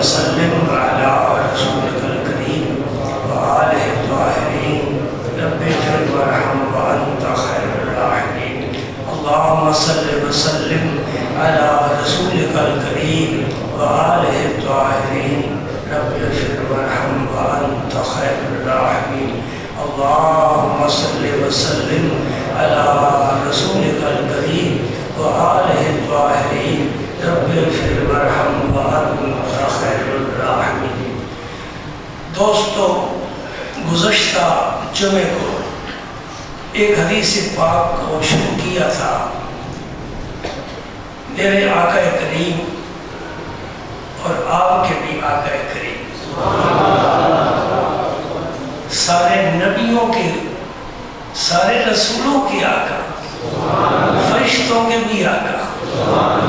وسلم على رسولك الكريم وآله الطاهرين رب اغفر وارحم وأنت خير الراحمين اللهم صل وسلم على رسولك الكريم وآله الطاهرين رب اغفر وارحم وأنت خير الراحمين اللهم صل وسلم على رسولك الكريم وآله الطاهرين رب اغفر وارحم وأنت خير الراحمين۔ دوستو، گزشتہ جمعے کو ایک حدیث پاک کو شروع کیا تھا۔ میرے آقا کریم اور آپ کے بھی آقا کریم، سارے نبیوں کے، سارے رسولوں کے آقا، فرشتوں کے بھی آقا،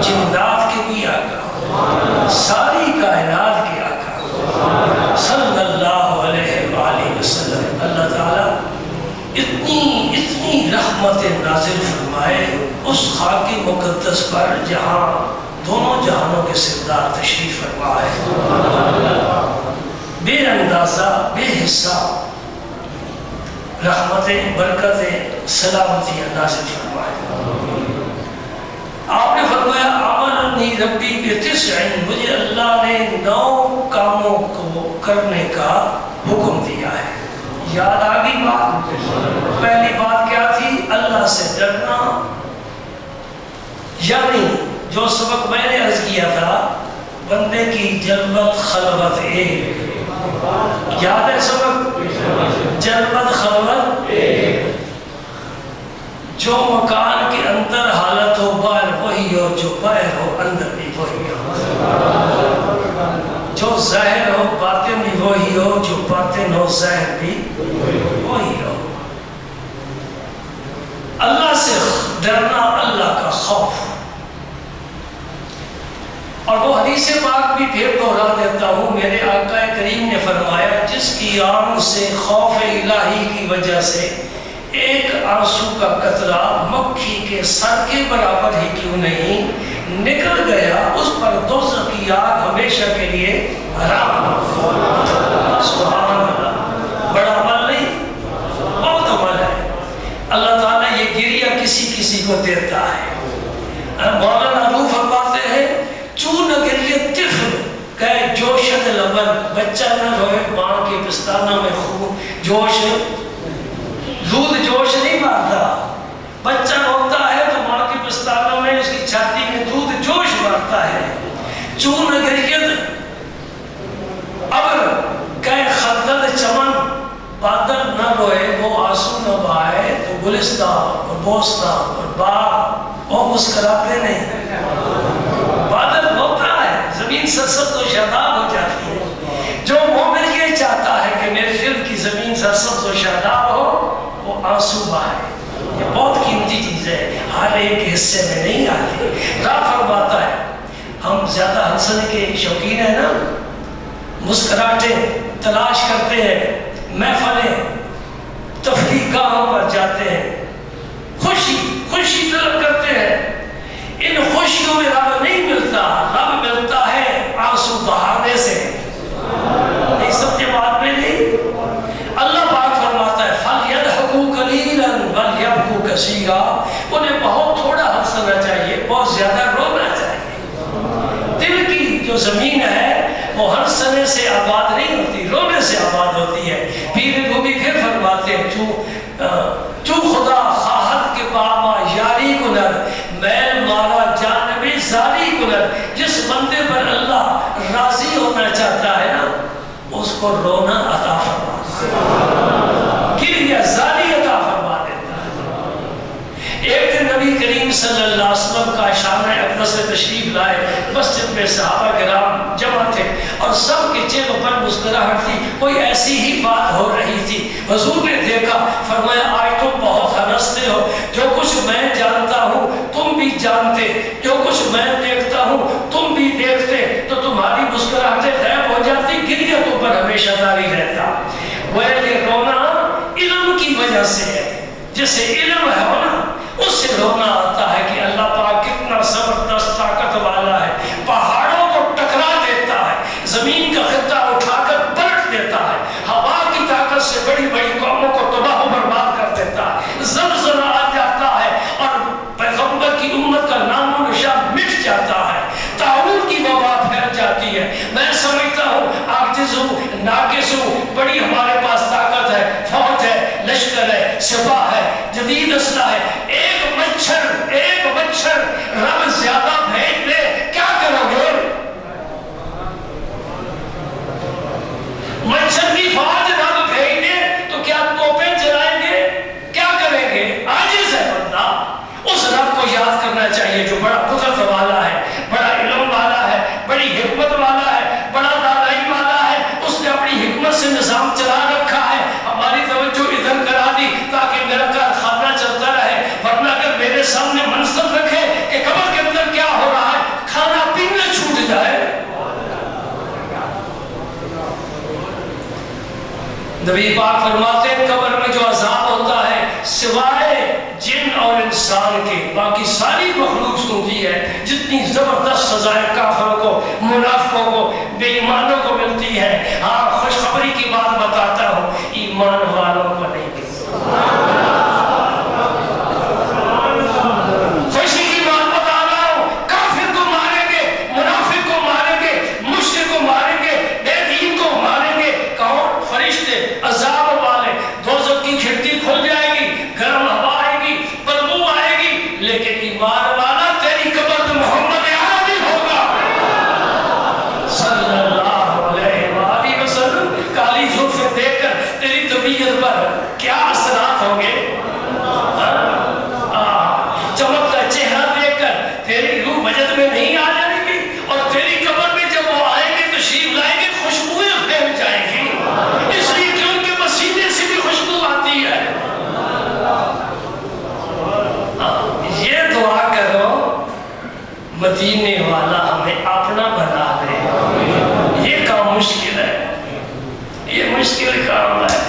جنات کے بھی آقا، ساری کائنات کے آقا صلی اللہ علیہ وآلہ وسلم، اللہ تعالیٰ اتنی رحمت نازل فرمائے اس خاک مقدس پر جہاں دونوں جہانوں کے سردار تشریف فرما ہے، بے اندازہ بے حساب رحمتیں، برکتیں، سلامتیاں نازل فرمائے۔ آپ نے فرمایا آمننی ربی بتسع، مجھے اللہ نے 9 کاموں کو کرنے کا حکم دیا ہے۔ یاد آ گئی بات؟ پہلی بات کیا تھی؟ اللہ سے ڈرنا، یعنی جو سبق میں نے عرض کیا تھا، بندے کی جلوت خلوت ایک، یاد ہے سبق؟ جلوت خلوت ایک، جو مکان کے اندر حالت ہو باہر وہی ہو، جو باہر ہو اندر بھی وہی ہو، جو ظاہر ہو باطن بھی وہی ہو، جو باطن ہو ظاہر بھی وہی ہو۔ اللہ سے ڈرنا، اللہ کا خوف۔ اور وہ حدیث پاک بھی پھر دوہرا دیتا ہوں، میرے آقا کریم نے فرمایا جس کی آنکھ سے خوف الہی کی وجہ سے ایک آنسو کا قطرہ مکھی کے سر کے برابر ہی کیوں نہیں نکل گیا، اس پر دوزخ کی آگ ہمیشہ کے لیے حرام۔ سبحان اللہ، بڑا عمل نہیں، بہت عمل ہے۔ اللہ تعالیٰ یہ گریہ کسی کو دیتا ہے۔ مولانا روح فرماتے ہیں چون گریہ طفل کہ جوشد لبن، بچہ نہ روئے ماں کے پستانہ میں خون جوش، دودھ جوش نہیں مارتا، بچہ روتا ہے تو ماں کے پستانوں میں اس کی چھاتی میں دودھ جوش مارتا ہے۔ چون گریہ ابر کہ خدد چمن، بادل نہ روئے وہ آنسو نہ بہائے تو گلستان اور بوستان اور باغ وہ مسکراتے نہیں۔ بادل ہوتا ہے، زمین سرسبز و شاداب ہو جاتی ہے۔ جو مومن یہ چاہتا ہے کہ میرے دل کی زمین سرسبز و شاداب ہو، وہ آنسو بہائے۔ یہ بہت قیمتی چیز ہے، ہر ایک حصے میں نہیں آتی۔ راہ فرماتا ہے ہم زیادہ ہنسنے کے شوقین ہیں نا، مسکراہٹیں تلاش کرتے ہیں، محفلیں تفریح گاہوں پر جاتے ہیں، خوشی طلب کرتے ہیں۔ ان خوشیوں میں رب نہیں ملتا، رب ملتا ہے آنسو بہانے سے۔ نہیں سمجھے بات میں نہیں؟ اللہ پاک فرماتا ہے فَلْيَضْحَكُوا قَلِيلًا وَلْيَبْكُوا كَثِيرًا، انہیں بہت تھوڑا ہنسنا چاہیے، بہت زیادہ رونا چاہیے۔ دل کی جو زمین ہے وہ ہنسنے سے آباد نہیں ہوتی، رونے سے آباد ہوتی ہے۔ پیر گوبی پھر فرماتے ہیں تو خدا خواہد کے بابا یاری کنر، میل مارا جانبی زاری کنر۔ جس بندے پر اللہ راضی ہونا چاہتا ہے نا، اس کو رونا عطا فرما، گریہ زاری عطا فرما دیتا ہے۔ ایک دن نبی کریم صلی اللہ علیہ وسلم کا شان اقدس سے تشریف لائے، مسجد میں صحابہ کرام جمع تھے اور سب کے چہروں پر مسکراہٹ تھی، کوئی ایسی ہی بات ہو رہی تھی۔ حضور نے دیکھا، فرمایا آج تم بہت ہنستے ہو، جو کچھ میں جانتا ہوں تم بھی جانتے، جو کچھ میں دیکھتا ہوں تم بھی دیکھتے، تو تمہاری مسکراہٹیں غائب ہو جاتی، گریہ تم پر ہمیشہ جاری رہتا۔ وہ یہ رونا علم کی وجہ سے ہے، جسے علم ہے نا اس سے رونا آتا ہے کہ اللہ پاک کتنا زبردست طاقت والا ہے، پہاڑوں کو ٹکرا دیتا ہے، زمین نبی پاک فرماتے ہیں قبر میں جو عذاب ہوتا ہے سوائے جن اور انسان کے باقی ساری مخلوق سنتی ہے. جتنی زبردست سزائیں کافروں کو منافقوں کو بے ایمانوں کو ملتی ہے، ہاں خوشخبری کی بات بتاتا ہوں، ایمان والوں کو نہیں ملتی. خوشی کی بات بتا رہا ہوں، کافر کو ماریں گے، منافق کو ماریں گے، مشرک کو ماریں گے، بے دین کو ماریں گے. کون؟ فرشتے عذاب والے. دوزخ کی کھڑکی کھل جائے گی، گرم ہوا آئے گی، بدبو آئے گی، لیکن ایمان والا تیری قبر میں محمد عربی ہوگا صلی اللہ علیہ وآلہ وسلم. کالی زلفیں دیکھ کر تیری طبیعت پر کیا اثرات ہوں گے؟ چمکتا چہرہ دیکھ کر تیری روح وجد میں نہیں آ جائے گی، اور تیری قبر میں جب وہ آئیں گے تشریف لائیں گے خوشبوئیں پھیل جائیں گی، اس لیے کہ ان کے پسینے سے بھی خوشبو آتی ہے. یہ دعا کرو مدینے والا ہمیں اپنا بنا دے. یہ کام مشکل ہے، یہ مشکل کام ہے.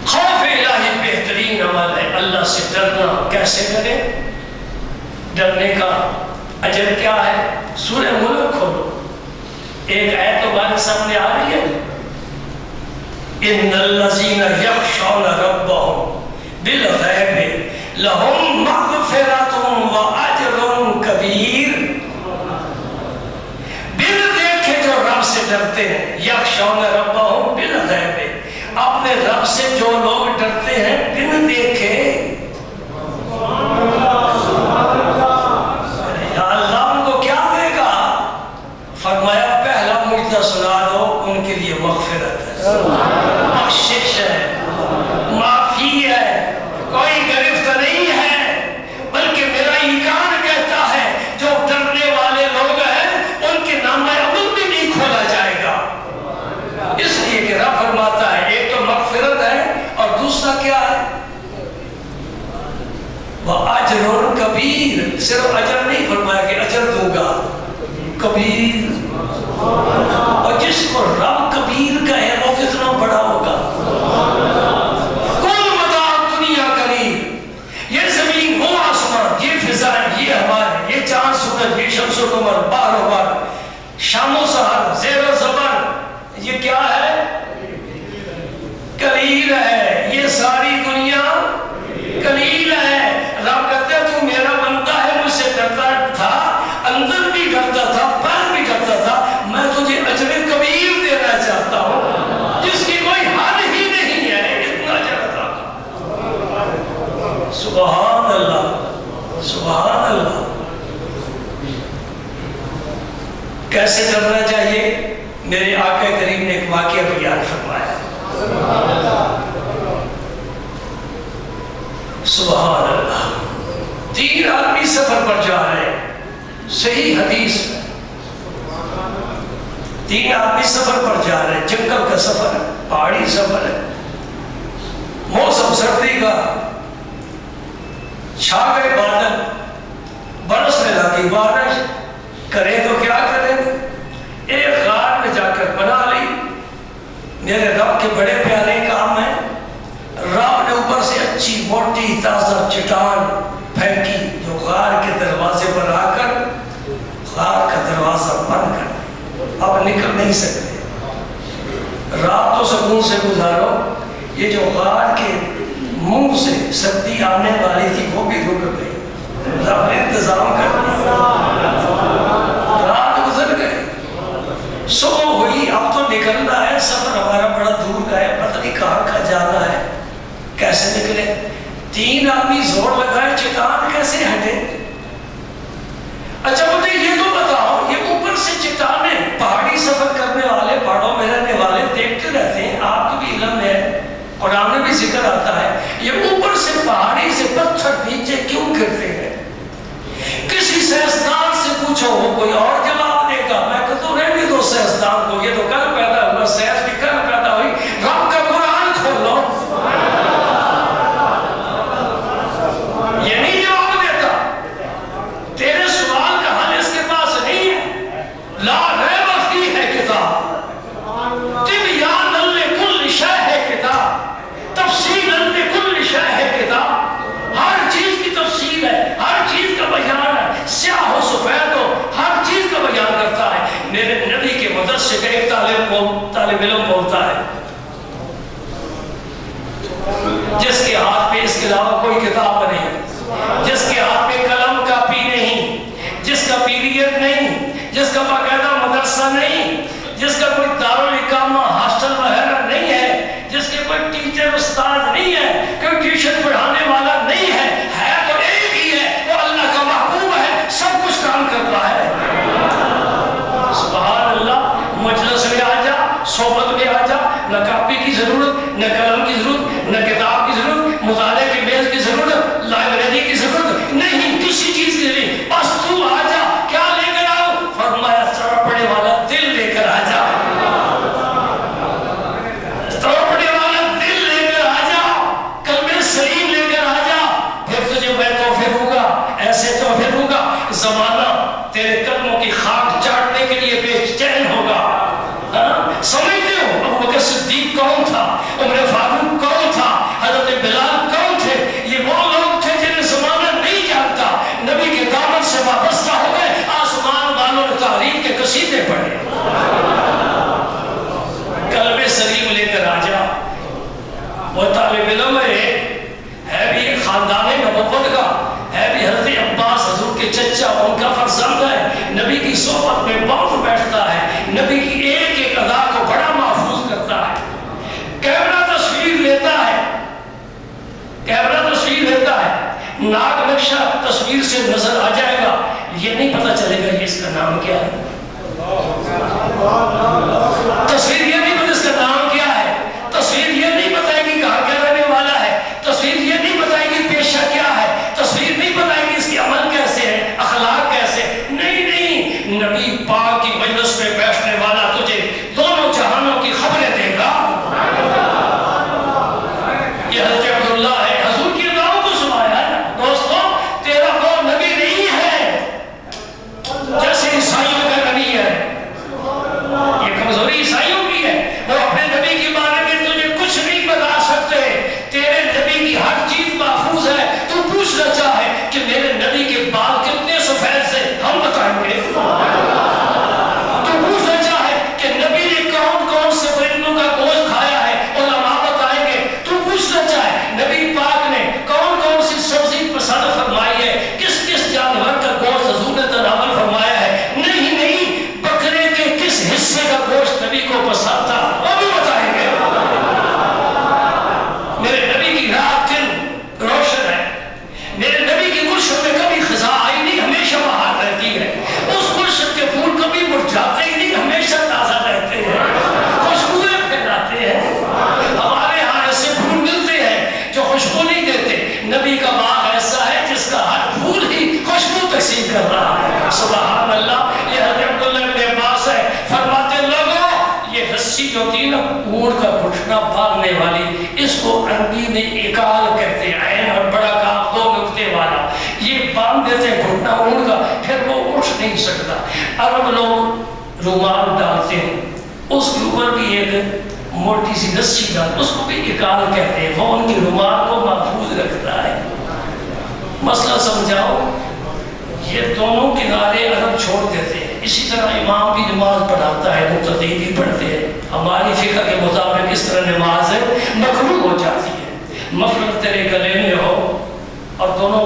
خوف الہی بہترین عمل ہے. اللہ سے ڈرنا کیسے کرے؟ ڈرنے کا اجر کیا ہے؟ سورہ ملک کھولو، ایک آیت تمہارے سامنے آ رہی ہے. ان الذین یخشون ربهم بالغیب لہم مغفرۃ واجر کبیر. بن دیکھے جو رب سے ڈرتے ہیں، یخشون ربهم بالغیب، اپنے رب سے جو لوگ ڈرتے ہیں بن دیکھے. یا اللہ ان کو کیا دے گا؟ فرمایا پہلا معجزہ سنا دو، ان کے لیے مغفرت ہے، بخشش ہے، معافی ہے، کوئی گرفت نہیں ہے، بلکہ میرا ایمان کہتا ہے جو ڈرنے والے لوگ ہیں ان کے نامہ عمل بھی نہیں کھولا جائے گا. اس لیے کہ رب فرماتا ہے ایک تو مغفرت ہے اور دوسرا کیا ہے؟ وَأَجْرٌ کبیر. صرف اجر نہیں فرمایا کہ اجر دوں گا، کبیر. اور جس کو رب کبیر کہے وہ کتنا بڑا ہوگا. کل متاع دنیا قلیل. یہ زمین، وہ آسمان، یہ فضائیں، یہ ہمارے، یہ چاند سورج، یہ شمس و قمر، بحر و بر، شام و سحر، زیر و زبر، یہ کیا ہے؟ قلیل ہے. یہ ساری دنیا قلیل ہے. رب کہتے ہیں تو میرا بندہ ہے، مجھ سے ڈرتا تھا، اندر بھی ڈرتا تھا، باہر بھی ڈرتا تھا، میں تجھے اجر کبیر دینا چاہتا ہوں جس کی کوئی حد ہی نہیں ہے. اتنا اجر تھا. سبحان اللہ، سبحان اللہ. کیسے ڈرنا چاہیے؟ میرے آقا کریم نے ایک واقعہ بیان فرمایا. سبحان اللہ. 3 آدمی سفر پر جا رہے ہیں، صحیح حدیث ہے. 3 آدمی سفر پر جا رہے ہیں، جنگل کا سفر ہے، پہاڑی سفر ہے، موسم سردی کا، چھا گئے بادل، برسنے لگی بارش. کریں تو کیا کریں؟ ایک غار میں جا کر بنا لی. میرے رب کے بڑے پیارے کام ہیں. رب نے اوپر سے اچھی موٹی تازہ چٹان پھینکی جو غار کے دروازے پر آ کر غار کا دروازہ بند کر، اب نکل نہیں سکتے. رات تو سکون سے گزارو. یہ جو غار کے منہ سے سردی آنے والی تھی وہ بھی رک گئی. رب نے انتظام کر دیا. رات گزر گئے، صبح ہوئی، اب تو نکلنا ہے. سفر ہمارا بڑا دور کا ہے، پتہ نہیں کہاں کہاں جانا ہے. کیسے نکلے؟ 3 آدمی زور لگائے، چٹان کیسے ہٹے؟ اچھا مجھے یہ تو بتاؤ، یہ اوپر سے چٹانیں، پہاڑی سفر کرنے والے، پہاڑوں میں رہنے والے دیکھتے رہتے ہیں، آپ کو بھی علم ہے، قرآن میں بھی ذکر آتا ہے، یہ اوپر سے پہاڑی سے پتھر نیچے کیوں گرتے ہیں؟ کسی سائنسدان سے پوچھو، وہ کوئی اور جواب دے گا. میں کہتا ہوں رہنے دو سائنسدان کو، یہ تو کل پیدا ہوا، سائنس بھی کل پیدا ہوئی. رب کا قرآن کھولو. یہ نہیں جواب دیتا. تیرے سوال کا حل اس کے پاس نہیں ہے. لا ریب فیہ ہے کتاب تبیان سے نظر آ جائے گا، یہ نہیں پتا چلے گا کہ اس کا نام کیا ہے۔ تصویر یہ نہیں پتا اس کا نام کیا ہے، تصویر یہ نہیں بتائے گی کہاں کیا رہنے والا ہے، تصویر یہ نہیں بتائے گی پیشہ کیا ہے، تصویر نہیں بتائے گی اس کے عمل کیسے ہے، اخلاق کیسے۔ نہیں، نبی پاک کی مجلس میں بیٹھنے والا تجھے دونوں جہانوں کی خبریں دے گا۔ یہ حضرت عبداللہ ہے، حضور کی دعاؤں کو سنایا ہے۔ دوستوں، تیرا وہ نبی نہیں ہے جیسے عیسائیوں کا نبی ہے۔ یہ کمزوری عیسائیوں کی ہے، وہ اپنے نبی کے بارے میں تجھے کچھ نہیں بتا سکتے۔ تیرے نبی کی ہر چیز محفوظ ہے۔ تو پوچھنا چاہے کہ میرے نبی کے بال کتنے سفید سے، ہم بتائیں گے۔ تو پوچھنا چاہے کہ نبی نے کون کون سے پرندوں کا گوشت کھایا ہے، علماء بتائیں گے۔ تو پوچھنا چاہے نبی پاک نے کون کون سی سبزی پسند فرمائی ہے، کس کس جانور کا گوشت حضور نے تناول فرمایا ہے۔ نہیں، بکرے کے کس حصے کا گوشت نبی کو پسند تھا، وہ بھی بتائیں گے۔ میرے نبی کی رات دن روشن ہے، میرے نبی کی گلشن میں کبھی خزاں آئی نہیں، ہمیشہ بہار رہتی ہے۔ اس گلشن کے پھول کبھی مرجھاتے ہی نہیں، ہمیشہ تازہ رہتے ہیں، خوشبوئیں پھیلاتے ہیں۔ ہمارے ہاں ایسے پھول ملتے ہیں جو خوشبو نہیں دیتے، نبی کا باغ ایسا ہے جس کا ہر پھول ہی خوشبو تقسیم کر رہا ہے۔ سبحان اللہ۔ یہ حضرت عبداللہ بن عباس ہے، فرماتے لوگوں یہ رسی جو تھی نا اونٹ کا گھٹنا باندھنے والی، اس کو عربی میں اکال کہتے ہیں، عین اور بڑا کاف دو نقطے والا، یہ باندھ دیتے ہیں گھٹنا اونٹ کا، پھر وہ اٹھ نہیں سکتا۔ عرب لوگ رومال ڈالتے ہیں، اس کے اوپر بھی ایک موٹی سی رسی ڈال، اس کو بھی اکال کہتے ہیں، وہ ان کی رومال کو محفوظ رکھتا ہے۔ مسئلہ سمجھاؤ، یہ دونوں کنارے عرب چھوڑ دیتے ہیں۔ اسی طرح امام بھی نماز پڑھاتا ہے، مقتدی بھی پڑھتے ہیں، ہماری فقہ کے مطابق اس طرح نماز مکروہ ہو جاتی ہے۔ مفرد تیرے گلے میں ہو اور دونوں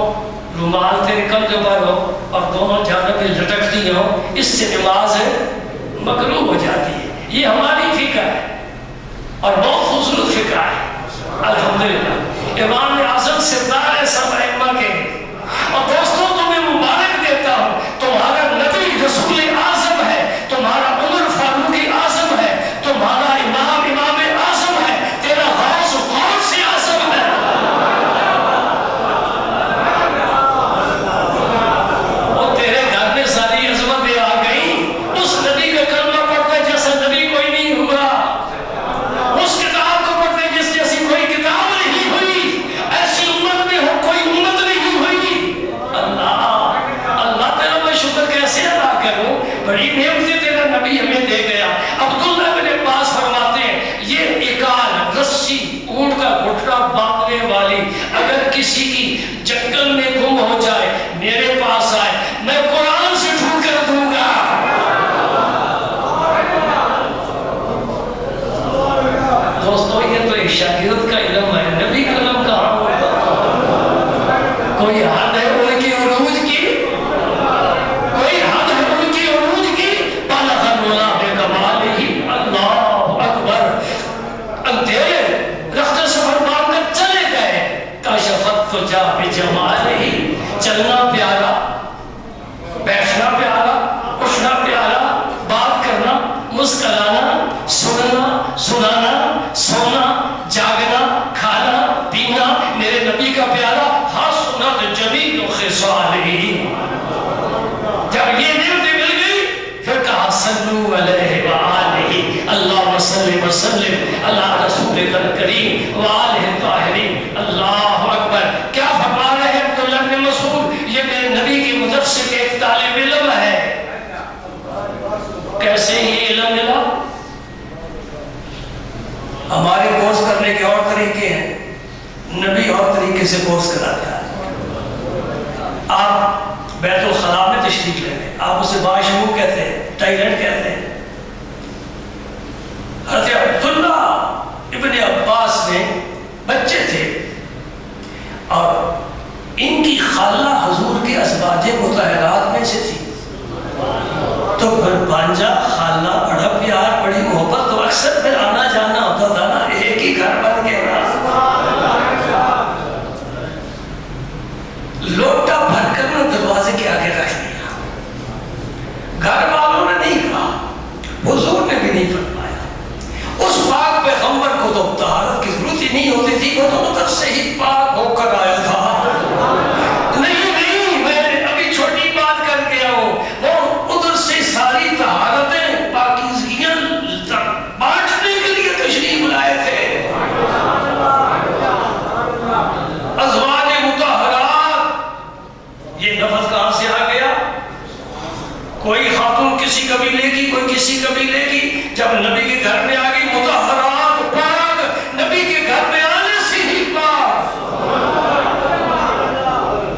رومال تیرے کندھے پر ہو اور دونوں جانبیں لٹکتی ہو، اس سے نماز مکروہ ہو جاتی ہے۔ یہ ہماری فقہ ہے اور بہت خوبصورت فقہ ہے، الحمدللہ۔ امام اعظم سردار ہے سب ائمہ کے۔ اور دوستوں تمہیں مبارک دیتا ہوں، تمہارا نبی رسول اعظم ہے، تمہارا عمر فاروق اعظم ہے، تمہارا امام اعظم ہے، تیرا غوث کون سے اعظم ہے؟ وہ تیرے گھر میں ساری عظمتیں آ گئی، اس نبی کا کلمہ پڑھتا جیسا نبی کوئی نہیں ہوا، اس کتاب کو پڑھتے جس جیسی کوئی کتاب نہیں ہوئی، ایسی امت میں ہو کوئی امت نہیں ہوئی۔ اللہ تیرا میں شکر کیسے ادا کروں، بڑی نعمتیں تیرا نبی ہمیں دے گیا۔ عبداللہ بن عباس فرماتے ہیں یہ اکال رسی اونٹ کا گھٹنا باندھنے والی اگر کسی کی جنگل میں گم ہو جائے، میرے پاس آئے، میں قرآن سے ڈھونڈ کر دوں گا۔ دوستو یہ تو ایک شاگرد کا علم ہے، نبی کا علم کہاں ہوتا؟ کوئی حد ہے ان کی عروج کی، کوئی حد ہے ان کی عروج کی۔ بالغ الملا بکمالہ، اللہ اکبر۔ اندھیرے رخت سفر باندھ کر چلے گئے، کشفت تجا بجمالہ، چلنا پیارا، بیٹھنا پیارا، اٹھنا پیارا، بات کرنا، مسکرانا، سننا، سنانا، سونا، جاگنا، کھانا، پینا، میرے نبی کا پیارا حسنت جمیل خصالہ۔ جب یہ نعمتیں مل گئی پھر کہا صلو علیہ وآلہ، اللہم صلی وسلم علی رسولک الکریم وآلہ الطاہرین۔ اللہ اکبر۔ کیا فرما رہے ہیں عبداللہ بن مسعود؟ یہ میرے نبی کے مدرسے کے ایک طالب علم ہے۔ کیسے یہ علم ملا؟ ہمارے کورس کرنے کے اور طریقے ہیں، نبی اور طریقے سے کورس کراتا ہے۔ آپ بیت الخلاء میں تشریف لے لیں، آپ اسے باشمو کہتے ہیں، ٹائلٹ کہتے ہیں۔ حضرت عبداللہ ابن عباس میں بچے تھے اور ان کی خالہ حضور کے ازواج مطہرات میں سے تھی، تو پھر بانجا خالہ بڑا پیار بڑی محبت، تو اکثر پھر آنا جانا ہوتا تھا نا، ایک ہی گھر بن کے نا، لوٹا بھر کر نہ دروازہ کوئی خاتون کسی قبیلے کی، کوئی کسی قبیلے کی، جب نبی کے گھر میں آ گئی مطہرات پاک، نبی کے گھر میں آنے سے ہی پاک،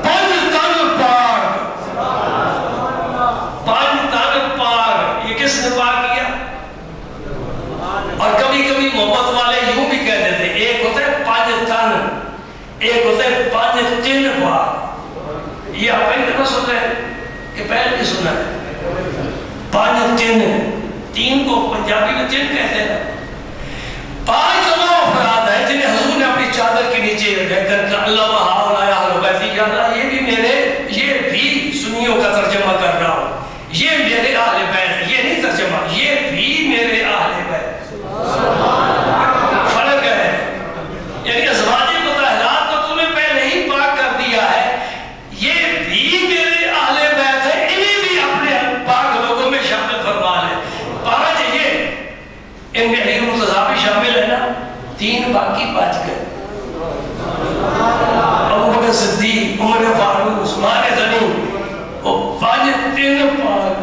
پانچ تن پاک، پانچ تن پاک، یہ کس نے پاک کیا؟ اور کبھی کبھی محبت والے یوں بھی کہہ دیتے، ایک ہوتا ہے پانچ تن، ایک ہوتا ہے پانچ تن پاک۔ یہ آپ پہلے دفعہ سن رہے ہیں کہ پہلے بھی سنا ہے؟ پانچ تن، تین کو پنجابی میں تن کہتے ہیں۔ پانچ وہ افراد ہیں جنہیں حضور نے اپنی چادر کے نیچے رکھ کر اللہ ہؤلاء اہل بیتی، یا اللہ یہ بھی میرے، یہ بھی سنیوں کا ترجمہ کر رہا ہوں، یہ میرے اہل بیت، یہ نہیں ترجمہ، یہ بھی میرے اہل بیت۔ فرق ہے، یعنی ازواج مطہرات کو تمہیں پہلے ہی پاک کر دیا ہے، یہ بھی میرے اہل بیت ہے، انہیں بھی اپنے پاک لوگوں میں شامل فرما لے۔ پانچ یہ ان میں علی مرتضیٰ بھی شامل ہے نا، تین باقی بچ گئے، ابو بکر صدیق، عمر فاروق، عثمان غنی، وہ پانچ تین پاک۔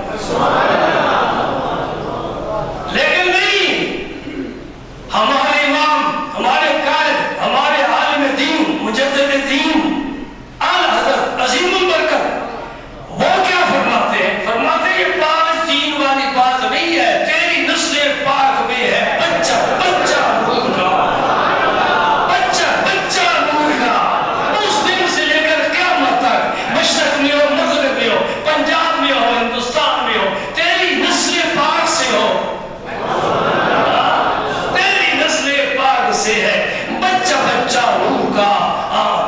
لیکن نہیں، ہمارے امام، ہمارے قائد، ہمارے عالم دین، مجدد دین، اعلی حضرت عظیم البرکت، وہ کیا فرماتے ہیں؟ فرماتے ہیں یہ پانچ تین والی بات نہیں ہے، تیری نسل پاک میں ہے بچہ بچہ نور کا، بچہ بچہ نور کا، اس دن سے لے کر قیامت تک، مشرق میں ہو، مغرب میں ہو، پنجاب میں ہو، ہندوستان میں ہو، تیری نسل پاک سے ہو، تیری نسل پاک سے ہے، بچہ بچہ نور کا،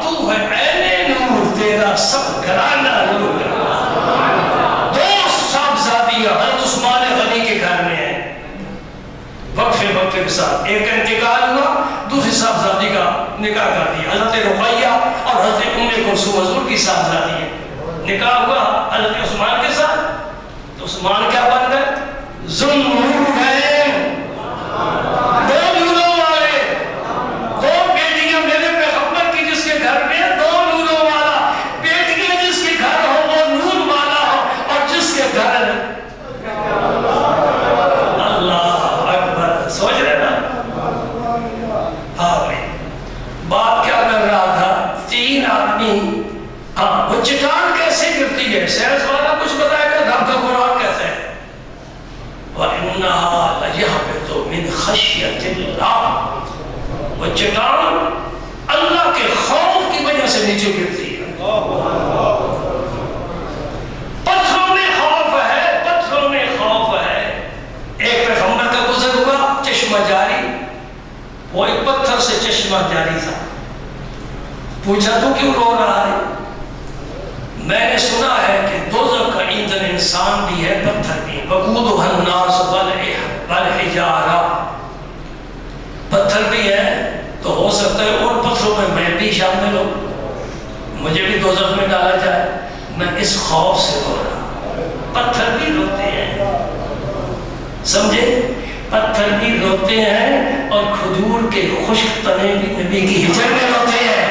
تو ہے عین نور، تیرا سب گھرانہ نور کا۔ دو صاحبزادیاں حضرت عثمان غنی کے گھر میں ہیں، وقفے وقفے کے ساتھ، ایک کا انتقال ہوا، دوسری صاحبزادی کا نکاح کر دیا، حضرت رقیہ اور حضرت ام کلثوم حضور کی صاحبزادی ہے، نکاح ہوا حضرت عثمان کے ساتھ، تو عثمان کیا بن گئے؟ ذوالنورین، دو نوروں والے، دو بیٹیاں میرے پیغمبر کی جس کے گھر میں دو نوروں والا، بیٹیاں جس کے گھر ہو وہ نور والا ہو، اور جس کے گھر اللہ اکبر، سوچ رہے نا؟ ہاں بھائی، بات کیا کر رہا تھا؟ تین آدمی، ہاں وہ چٹان کیسے گرتی ہے؟ سیرس والا کچھ بتائے گا، رب کا قرآن کہتا ہے وَإِنَّهَا لَيَهْبِطُ مِنْ خَشْيَةِ اللَّهِ، وہ چٹان اللہ کے خوف کی وجہ سے نیچے گرتی ہے۔ پتھروں میں خوف ہے، پتھروں میں خوف ہے۔ ایک پیغمبر کا گزر ہوا، چشمہ جاری، وہ ایک پتھر سے چشمہ جاری تھا، پوچھا تو کیوں رو رہا ہے؟ میں نے سنا ہے کہ دوزخ کا ایندھن انسان بھی ہے، پتھر بھی ہے، وقودها الناس والحجارہ، پتھر بھی ہے، تو ہو سکتا ہے اور پتھروں میں بھی شامل ہوں، مجھے بھی دوزخ میں ڈالا جائے، میں اس خوف سے رو رہا۔ پتھر بھی روتے ہیں، سمجھے؟ پتھر بھی روتے ہیں، اور کھجور کے خشک تنے بھی نبی کی ہجر میں روتے ہیں۔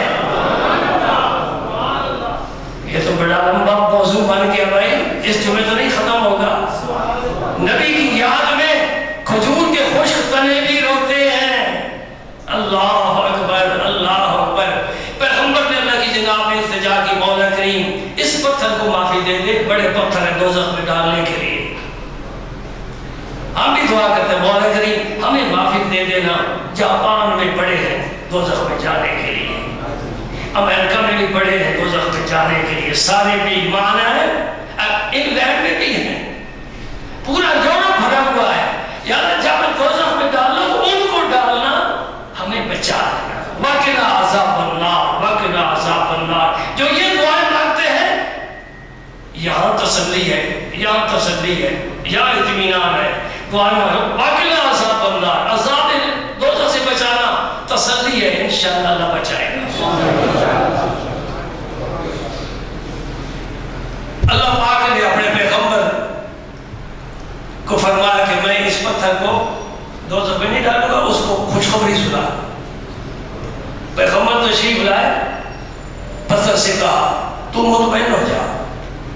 یہ تو بڑا لمبا موضوع بن گیا بھائی، اس جمعے تو نہیں ختم ہوگا۔ نبی کی یاد میں کھجور کے خشک تنے بھی روتے ہیں۔ اللہ اکبر، اللہ اکبر۔ پیغمبر نے اللہ کی جناب میں التجا کی، مولا کریم اس پتھر کو معافی دے دے، بڑے پتھر ہیں دوزخ میں ڈالنے کے لیے۔ ہم بھی دعا کرتے ہیں مولا کریم ہمیں معافی دے دینا، جاپان میں بڑے ہیں دوزخ میں جانے کے لیے، امریکہ میں بھی بڑے ہیں دوزخ میں جانے کے لیے، سارے بھی ایمان ہیں، انگلینڈ میں بھی ہیں، پورا یورپ بھرا ہوا ہے۔ یاد جب دوزخ میں ڈالنا تو ان کو ڈالنا، ہمیں بچا لینا۔ وَقِنَا عَذَابَ النَّارِ، وَقِنَا عَذَابَ النَّارِ، جو یہ دعائیں مانگتے ہیں، یہاں تسلی ہے، یہاں تسلی ہے، یہاں اطمینان ہے۔ دعائیں مانگو وَقِنَا عَذَابَ النَّارِ، عذاب دوزخ سے بچانا تسلی ہے، انشاءاللہ اللہ بچائے گا۔ اللہ پاک نے اپنے پیغمبر کو فرمایا کہ میں اس پتھر کو دوزخ میں نہیں ڈالوں گا، اس کو خوشخبری سنا۔ پیغمبر تشریف لائے، پتھر سے کہا تو مطمئن ہو جا،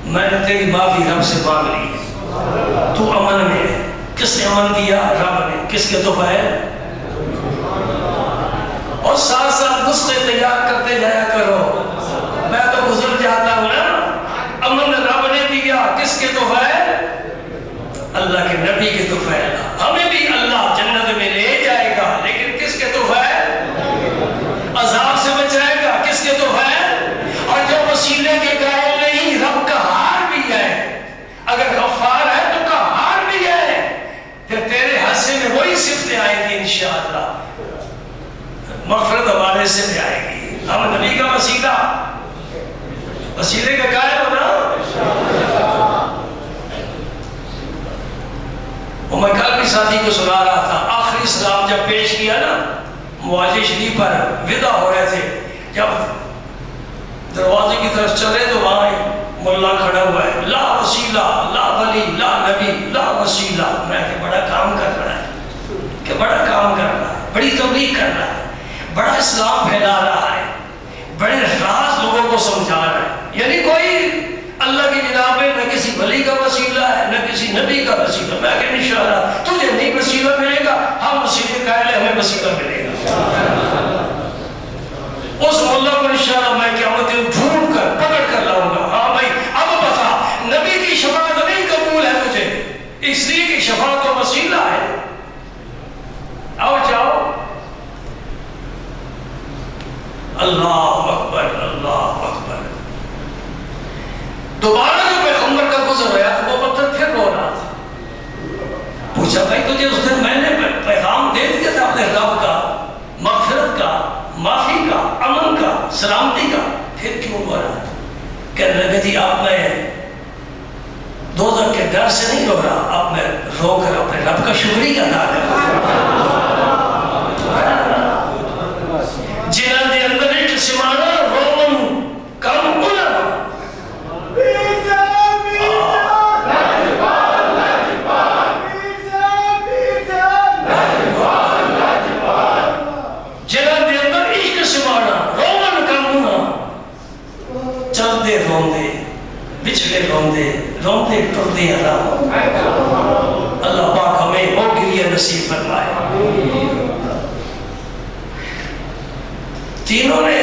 میں نے تیری معافی رب سے مانگ لی ہے، تو امن میں ہے. کس نے امن دیا؟ رب نے. کس کے توفیل؟ اور ساتھ ساتھ نسخے تیار کرتے جایا کرو. میں تو گزر جاتا ہوں نا. امن رب نے دیا. کس کے توفیل؟ اللہ کے نبی کے توفیل. ہمیں بھی اللہ جنت میں لے جائے گا لیکن کس کے توفیل؟ عذاب سے بچائے گا. کس کے توفیل؟ اور جو وسیلے کے قائل نہیں رب کا ہار بھی ہے. اگر غفار ہے تو قہار بھی ہے. پھر تیرے حصے میں وہی صفتیں آئیں گی انشاءاللہ. مغفرت ہمارے سے بھی آئے گی. ہم نبی کا وسیلہ وسیلے کا قائل ہونا. وہ میں کل بھی ساتھی کو سنا رہا تھا. آخری سلام جب پیش کیا نا مواجہ شریف پر ودا ہو رہے تھے, جب دروازے کی طرف چلے تو وہاں ملا کھڑا ہوا ہے. لا وسیلہ لا ولی لا نبی لا وسیلہ. میں کہ بڑا کام کر رہا ہے, کہ بڑا کام کر رہا ہے, بڑی تبلیغ کر رہا ہے, بڑا اسلام پھیلا رہا ہے, بڑے راز لوگوں کو سمجھا رہا ہے. یعنی کوئی اللہ کی جناب میں نہ کسی ولی کا وسیلہ ہے نہ کسی نبی کا وسیلہ. میں کہ انشاءاللہ تجھے نہیں وسیلہ ملے گا, ہم وسیلے قائل ہیں, ہمیں وسیلہ ملے گا. اس ملا کو انشاءاللہ میں قیامت دن ڈھونڈ کر پکڑ کر لاؤں گا. ہاں بھائی اب بتا, نبی کی شفاعت نہیں قبول ہے تجھے, اس لیے کہ شفاعت تو وسیلہ ہے. آؤ جاؤ. اللہ اکبر اللہ اکبر. دوبارہ جو پیغمبر کا گزر ہوا تو وہ پتھر پھر رو رہا تھا. پوچھا بھائی تجھے اس دن میں نے پیغام دے دیا تھا اپنے رب کا, مغفرت کا, معافی کا, امن کا, سلامتی کا, پھر کیوں رو رہا؟ کہنے لگے تھی اب میں دوزخ کے ڈر سے نہیں رو رہا, اب میں رو کر اپنے رب کا شکریہ ادا کر رہا. جنہاں دے اندر ایک سمانا رومن کم کنا بچھڑے روندے ٹرتے اللہ. اللہ پاک ہمیں وہ گریہ نصیب فرمائے. تینوں نے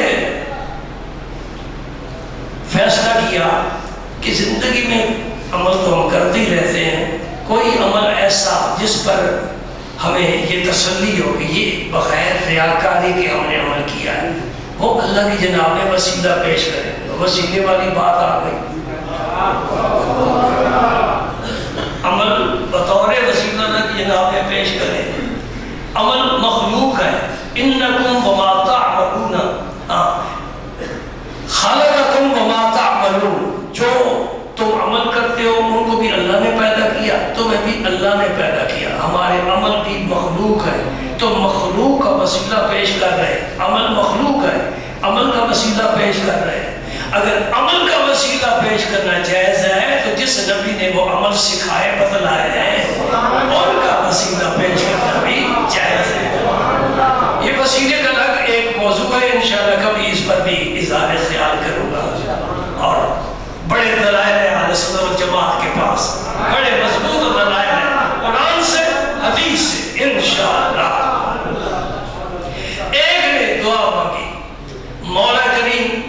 فیصلہ کیا کہ زندگی میں عمل تو ہم کرتے ہی رہتے ہیں, کوئی عمل ایسا جس پر ہمیں یہ تسلی ہو کہ یہ بغیر ریاکاری کے ہم نے عمل کیا ہے, وہ اللہ کی جناب میں وسیلہ پیش کریں. وسیلے والی بات آ گئی. عمل بطور وسیلہ اللہ کی جناب میں پیش کریں. عمل مخلوق ہے. انکم وما تعملون, خلقکم وما تعملون. جو تم عمل کرتے ہو ان کو بھی اللہ نے پیدا کیا, تمہیں بھی اللہ نے پیدا کیا. ہمارے عمل بھی مخلوق ہے تو مخلوق کا وسیلہ پیش کر رہے. عمل مخلوق ہے, عمل کا وسیلہ پیش کر رہے ہیں. اگر عمل کا وسیلہ پیش کرنا جائز ہے تو جس نبی نے وہ عمل سکھائے بتلائے ہیں ان کا وسیلہ پیش کرنا بھی جائز ہے. یہ وسیلے کا الگ ایک موضوع ہے, انشاءاللہ کبھی اس پر بھی اظہار خیال کروں گا. اور بڑے دلائل ہیں اہل سنت والجماعت کے پاس, بڑے مضبوط دلائل ہیں قرآن سے حدیث سے انشاءاللہ. ایک نے دعا مانگی, مولا کریم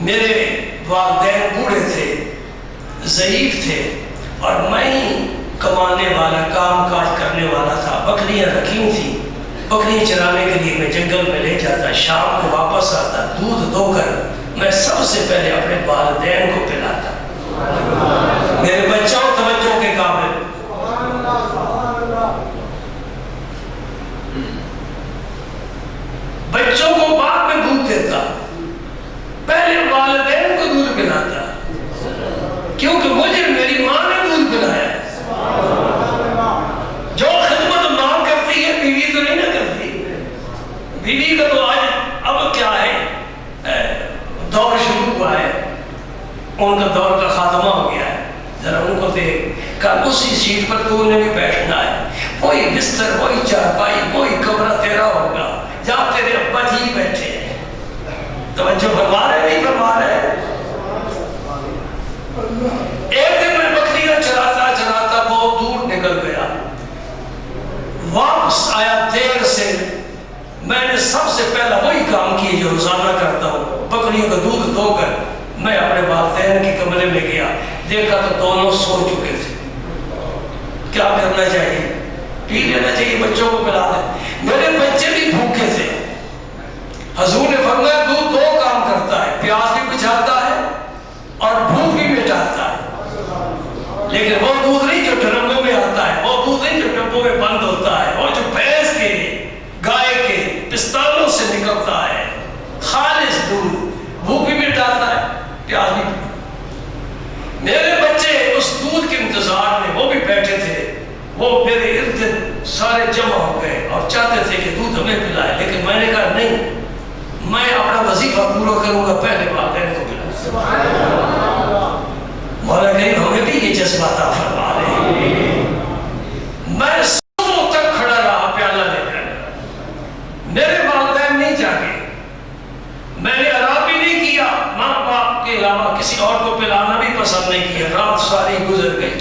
میرے والدین بوڑھے تھے, ضعیف تھے, اور میں ہی کمانے والا, کام کاج کرنے والا تھا. بکریاں رکھی تھیں, بکریاں چرانے کے لیے میں جنگل میں لے جاتا, شام کو واپس آتا, دودھ دو کر میں سب سے پہلے اپنے والدین کو پلاتا. میرے بچوں توجہ کے قابل. بچوں کو بعد میں دودھ دیتا, پہلے والدین کو دودھ پلاتا, کیونکہ مجھے میری ماں نے دودھ پلایا ہے. جو خدمت ماں کرتی ہے بیوی تو نہیں نہ کرتی. بیوی کا تو آج اب کیا ہے, دور شروع ہوا ہے, ان کا دور کا خاتمہ ہو گیا ہے. ذرا ان کو دیکھ, کل اسی سیٹ پر تو انہیں بھی بیٹھنا ہے, وہی بستر, وہی چارپائی, وہی کمرہ تیرا ہوگا جہاں تیرے ابا جی بیٹھے ہیں. توجہ فرما رہے نہیں فرما رہے. ایک دن میں بکریاں چراتا سے پہلا وہی کام کیے جو روزانہ کرتا ہوں. بکریوں کا دودھ دھو کر میں اپنے والدین کے کمرے میں گیا, دیکھا تو دونوں سو چکے تھے. کیا کرنا چاہیے؟ پی لینا چاہیے, بچوں کو پلا دیں. میرے بچے بھی بھوکے تھے. حضور نے فرمایا دودھ دو کام کرتا ہے, پیاس بھی بجھاتا ہے اور بھوک بھی مٹاتا ہے. لیکن وہ دودھ نہیں جو ڈرموں میں آتا ہے, وہ دودھ نہیں جو ڈبوں میں بند ہوتا ہے, وہ جو بھینس کے گائے کے پستانوں سے نکلتا ہے, خالص دودھ, بھوک بھی مٹاتا ہے, پیاس بھی. میرے بچے اس دودھ کے انتظار میں وہ بھی بیٹھے تھے, وہ میرے ارد گرد سارے جمع ہو گئے اور چاہتے تھے کہ دودھ ہمیں پلائے. لیکن میں نے کہا نہیں, میں اپنا وظیفہ پورا کروں گا, پہلے والدین کو پلائیں. مولا کریم ہمیں بھی یہ جذبہ عطا فرما دے. میں صبح تک کھڑا رہا پیالہ لے کر, میرے والدین نہیں جاگے, میں نے آرام بھی نہیں کیا, ماں باپ کے علاوہ کسی اور کو پلانا بھی پسند نہیں کیا. رات ساری گزر گئی.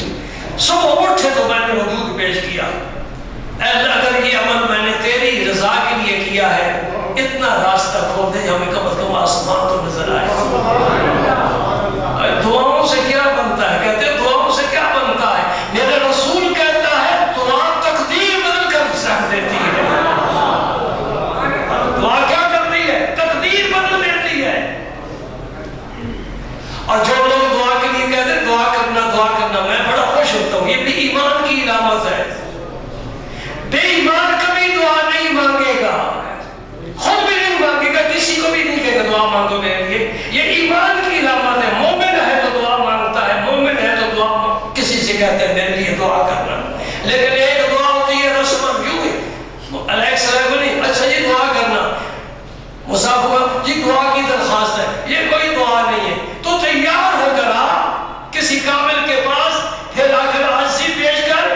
صبح اٹھے تو میں نے وہ دودھ پیش کیا. اے اللہ اگر یہ عمل میں نے تیری رضا کے لیے کیا ہے, اتنا راستہ کھول دے ہمیں کم از کم آسمان تو نظر آئے. دعاؤں سے کیا بنتا ہے؟ کہتے ہیں دعاؤں سے کیا بنتا ہے؟ میرا رسول کہتا ہے دعا تقدیر بدل کر رکھ دیتی ہے. دعا کیا کرتی ہے؟ تقدیر بدل دیتی ہے. اور جو لوگ دعا کے لیے کہتے ہیں دعا کرنا, میں بڑا خوش ہوتا ہوں. یہ بھی ایمان کی علامت ہے. بے ایمان کبھی دعا نہیں مانگے گا, خود بھی نہیں مانگے گا, کسی کو بھی نہیں کہے گا دعا مانگو میرے لیے. یہ ایمان کی علامت ہے. مومن ہے تو دعا مانگتا ہے, مومن ہے تو دعا کسی سے کہتے ہیں میرے لیے دعا کرنا. لیکن ایک دعا ہوتی ہے رسم یوں ہے, الیکس نہیں, اچھا یہ دعا کرنا, مسافر جی دعا کی درخواست ہے, یہ کوئی دعا نہیں ہے. تو تیار ہو کر آ کسی کامل کے پاس, پھر آ کر عاجزی پیش کر,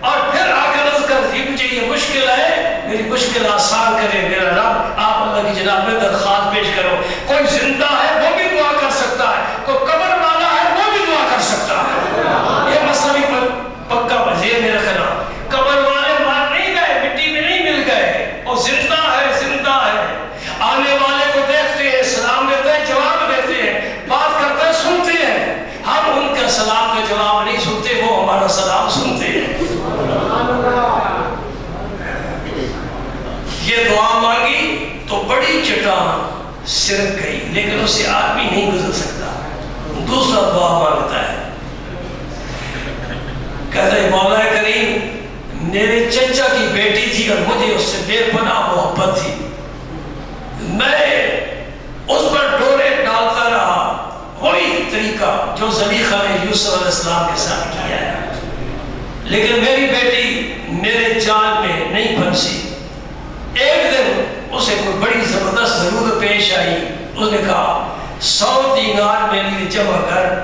اور پھر آ کر عرض کر جی مجھے یہ مشکل ہے, میری مشکل آسان کرے میرا رب. آپ اللہ کی جناب میں درخواست پیش کرو. کوئی زندہ ہے وہ بھی دعا کر سکتا ہے, کوئی قبر والا ہے وہ بھی دعا کر سکتا ہے. یہ مسئلہ بھی پکا وجہ میرا خیال. قبر والے مار نہیں گئے, مٹی میں نہیں مل گئے, وہ زندہ ہے, زندہ ہے. آنے والے کو دیکھتے ہیں, سلام دیتے ہیں, جواب دیتے ہیں, بات کرتے ہیں, سنتے ہیں. ہم ان کا سلام کا جواب نہیں سنتے, وہ ہمارا سلام سنتے ہیں. یہ دعا مانگی تو بڑی چٹان سرک گئی, لیکن اسے آدمی نہیں گزر سکتا. دوسرا دعا مانگتا ہے, کہتا ہے مولا کریم میرے چچا کی بیٹی تھی اور مجھے اس سے بے پناہ محبت تھی, میں اس پر ڈورے ڈالتا رہا, وہی طریقہ جو زلیخا نے یوسف علیہ السلام کے ساتھ کیا ہے. لیکن میری بیٹی میرے جال میں نہیں پھنسی. ایک دن اسے کوئی بڑی زبردست ضرورت پیش آئی. اس نے کہا 100 دینار میرے لیے جمع کر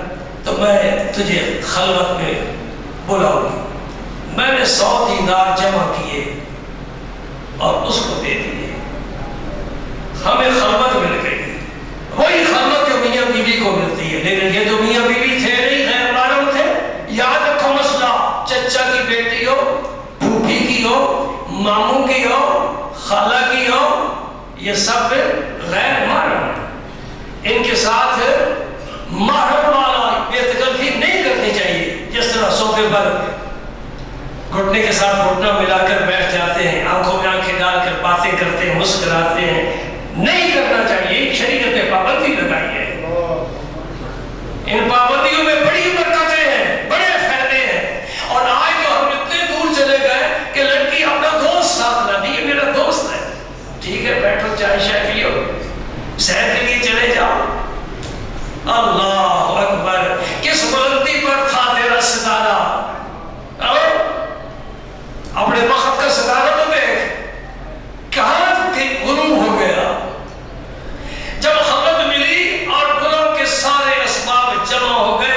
تو میں تجھے خلوت میں بلاؤں گی. میں نے 100 دینار جمع کیے اور اس کو دے دیے. ہمیں خلوت مل گئی, وہی خلوت جو میاں بیوی کو ملتی ہے. لیکن یہ تو میاں بیوی تھے نہیں, غیر محرم تھے. یاد رکھو مسئلہ, چچا کی بیٹی ہو, پھوپھی کی ہو, ماموں کی ہو, خالہ کی ہو, یہ سب غیر محرم ہے. ان کے ساتھ محرم والا بے تکلفی نہیں کرنی چاہیے. جس طرح صوفے پر گھٹنے کے ساتھ گھٹنا ملا کر بیٹھ جاتے ہیں, آنکھوں میں آنکھیں ڈال کر باتیں کرتے ہیں, مسکراتے ہیں, نہیں کرنا چاہیے. شریعت نے پابندی لگائی ہے. ان پابندیوں میں بڑی برکتیں ہیں, بڑے فائدے ہیں. اور آج تو ہم اتنے دور چلے گئے کہ لڑکی اپنا دوست ساتھ لاتی ہے, میرا دوست ہے, ٹھیک ہے بیٹھو چائے شائے پیو, سیر کے لیے چلے جاؤ. اللہ اکبر, کس بلندی پر تھا تیرا ستارہ, اپنے وقت کا ستارہ تو دیکھ کہاں غروب ہو گیا. جب خبر ملی اور گناہ کے سارے اسباب جمع ہو گئے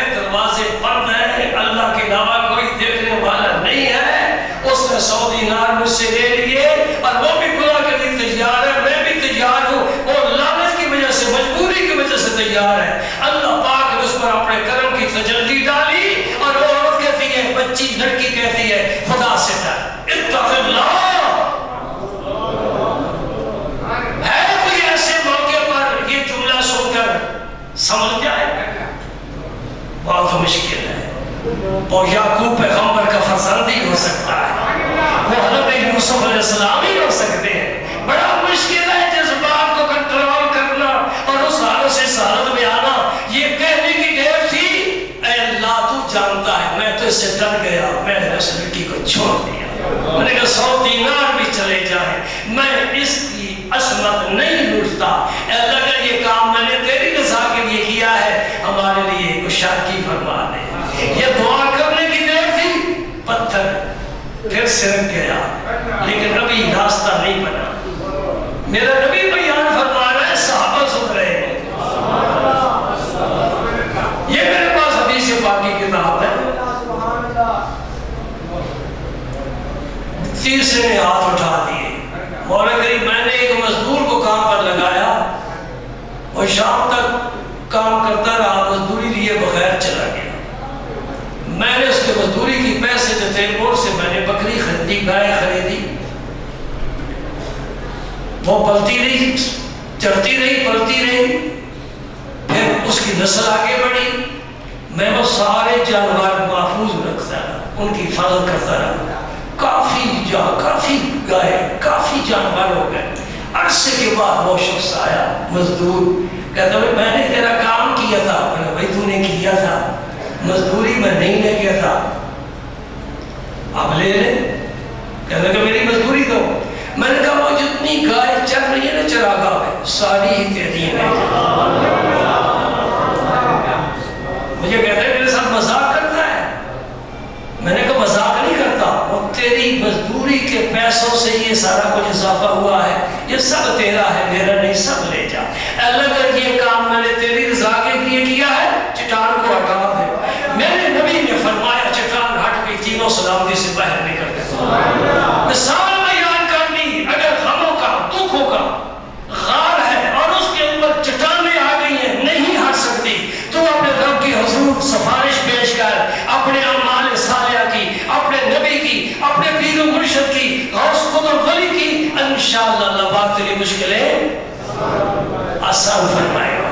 وہ یعقوب پیغمبر کا فرزند ہی ہو سکتا ہے، وہ حضرت یوسف علیہ السلام ہی ہو سکتے ہیں۔ بڑا مشکل ہے جذبات کو کنٹرول کرنا اور اس حالت سے اس حالت میں آنا۔ یہ کہنے کی دیر تھی اے اللہ تو جانتا ہے میں تو اس سے ڈر گیا، میں نے اس لڑکی کو چھوڑ دیا، میں نے کہا 100 دینار بھی چلے جائیں میں اس کی عصمت نہیں لوٹتا۔ اے اللہ کا یہ کام میں نے تیری رضا کے لیے کیا ہے، ہمارے لیے کشادگی فرما دے۔ یہ دعا کرنے کی دیر تھی، پتھر پھر سرک گیا، لیکن ابھی راستہ نہیں بنا۔ میرا نبی بیان فرما رہا ہے، صحابہ سن رہے ہیں۔ یہ میرے پاس حدیث پاک کی کتاب ہے۔ تیسرے نے ہاتھ اٹھا دیے، مولا کریم میں نے ایک مزدور کو کام پر لگایا، وہ شام تک کام کرتا رہا، مزدوری لیے بغیر چلا گیا۔ میں نے اس کے مزدوری کی پیسے جو تھے اور سے میں نے بکری خریدی، گائے خریدی، وہ پلتی رہی، چڑھتی رہی، پلتی رہی، پھر اس کی نسل آگے بڑھی۔ میں وہ سارے جانور محفوظ رکھتا رہا، ان کی حفاظت کرتا رہا، کافی گائے، کافی جانور ہو گئے۔ عرصے کے بعد وہ شخص آیا مزدور، کہتا ہے میں نے تیرا کام کیا تھا۔ میں نے بھائی تو نے کیا تھا، مزدوری میں نہیں لے گیا تھا، اب لے لے۔ کہتا کہ میری مزدوری دو۔ میں نے کہا وہ جتنی گائے چل رہی ہے نا چراگاہ میں ساری ہی تیری ہیں۔ مجھے کہتا ہے میرے ساتھ مذاق کرتا ہے۔ میں نے کہا مذاق نہیں کرتا، وہ تیری مزدوری کے پیسوں سے یہ سارا کچھ اضافہ ہوا ہے، یہ سب تیرا ہے، میرا نہیں، سب لے جا۔ اللہ کا یہ کام میں نے تیری رضا کے لیے کیا ہے، چٹان کو ہٹا دے۔ میرے نبی نے فرمایا چٹان ہٹ گئی، تینوں سلامتی سے باہر نکل گئے۔ مثال بیان کر دی، اگر غموں کا، دکھوں کا غار ہے اور اس کے اوپر چٹانیں آ گئی ہیں، نہیں ہٹ سکتی، تو اپنے رب کی حضور سفارش پیش کر، اپنے اعمال صالحہ کی، اپنے نبی کی، اپنے پیر و مرشد کی، غوث قطب ولی کی، انشاءاللہ اللہ پاک تیری مشکلیں آسان فرمائے گا۔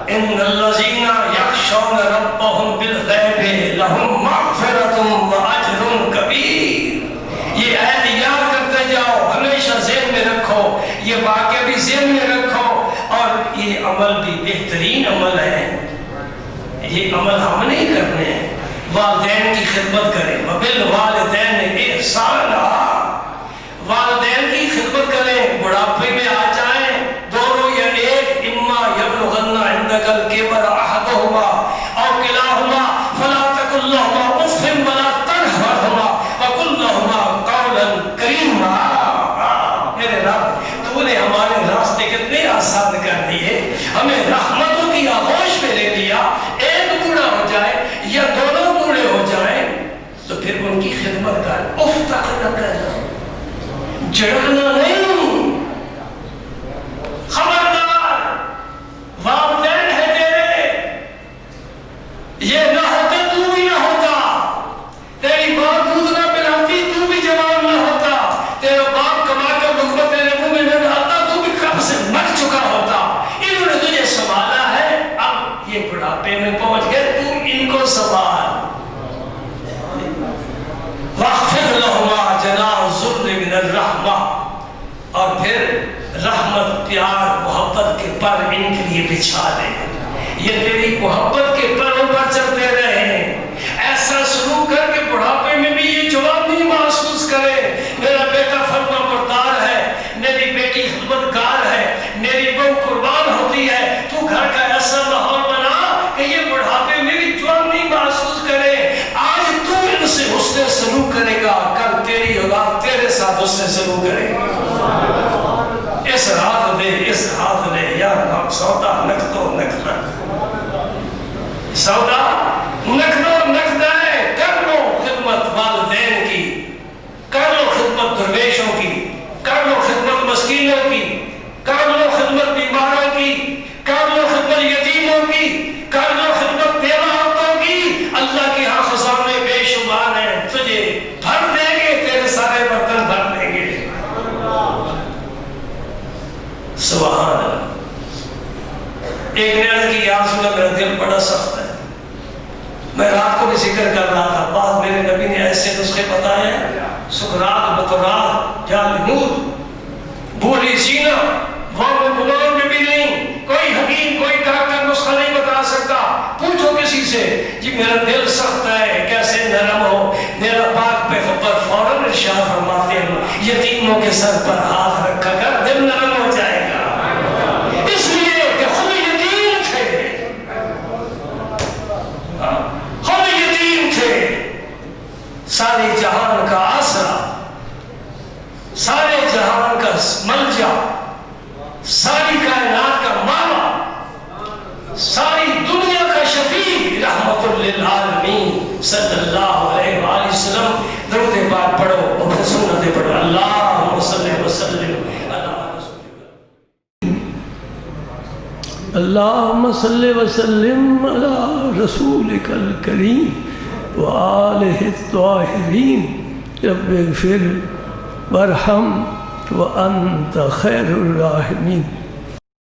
ان الذین یخشون ربهم بالغیب لهم مغفرۃ واجر کبیر۔ یہ عہد یاد کرتے جاؤ، ہمیشہ ذہن میں رکھو، یہ واقعہ بھی ذہن میں رکھو، اور یہ عمل بھی بہترین عمل ہے۔ یہ عمل ہم نہیں کرنے ہیں، والدین کی خدمت کریں، وبالوالدین احسانا، والدین کی خدمت کریں، بڑھاپے میں آ جائیں، دونوں یا ایک، اما یبلغن عندک الکبر احدہما او کلاہما فلا تقل لہما اف ولا تنہرہما وقل لہما قولا کریما۔ میرے رب تو نے ہمارے راستے کتنے آسان کر دیے، ہمیں رحمتوں کی آغوش میں لے لیا۔ ایک بوڑھا ہو جائے یا دونوں بوڑھے ہو جائیں تو پھر ان کی خدمت کر، اف تک نہ کرنا، جھڑکنا نہیں۔ خبردار، والدین ہے تیرے، یہ نہ ہوتے تو بھی نہ ہوتا، تیری ماں دودھ نہ پلاتی تو بھی جوان نہ ہوتا، تیرا باپ کما کر لقمہ تیرے منہ میں نہ ڈالتا تو بھی کب سے مر چکا ہوتا۔ انہوں نے تجھے سنبھالا ہے، اب یہ بڑھاپے میں پہنچ گئے، تو ان کو سنبھال۔ واخفض لهما جناح الذل من الرحمہ، اور پھر رحمت، پیار، محبت کے پر ان کے لیے بچھا دے۔ یہ تیری محبت کے پروں پر چلتے رہے، ایسا سلوک کر کے بڑھاپے میں بھی یہ جوانی محسوس کرے، میرا بیٹا فرما بردار ہے، میری بیٹی خدمت گار ہے، میری بہو قربان ہوتی ہے۔ تو گھر کا ایسا ماحول بنا کہ یہ بڑھاپے میں بھی جوانی محسوس کرے۔ آج تو ان سے حسن سلوک کرے گا، کل تیری اولاد تیرے ساتھ حسن سلوک کرے گا۔ اس ہاتھ دے، اس ہاتھ دے، یا سودا نقد و نقد، سودا نقد و نقد ہے۔ کر لو خدمت والدین کی، کر لو خدمت درویشوں کی، کر لو خدمت مسکینوں کی، کر لو خدمت بیماروں کی، کر لو خدمت یتیموں کی، کر لو خدمت بیوہ عورتوں کی۔ اللہ کے ہاں خزانے بے شمار ہیں، تجھے بھر دیں گے، تیرے سارے برتن بھر دیں گے۔ ایک نے عرض کی یا رسول اللہ میرا دل بڑا سخت ہے، میں رات کو بھی ذکر کر رہا تھا، بعد میرے نبی نے ایسے نسخے بتائے سکرات بطرات جالمود بولی سینہ وہاں بلون میں بھی نہیں، کوئی حکیم کوئی ڈاکٹر نسخہ نہیں بتا سکتا، پوچھو کسی سے جی میرا دل سخت ہے کیسے نرم ہو، میرا پاک پیغمبر فوراً ارشاد فرماتے ہیں یتیموں کے سر پر ہاتھ رکھا کر دل نرم ہو جائے گا، اس لیے کہ خود یتیم تھے، خود یتیم تھے، سارے جہان کا آسرا، سارے جہان کا ملجا، ساری کائنات کا ماما، ساری دنیا کا شفیع، رحمت للعالمین صلی اللہ علیہ وآلہ وسلم۔ درود پاک پڑھو اور سنت پڑھو، اللہم صلی وسلم اللہم صلی وسلم علی رسولک الکریم وآلہ الطاہرین، رب اغفر وارحم وانت خیر الراحمین۔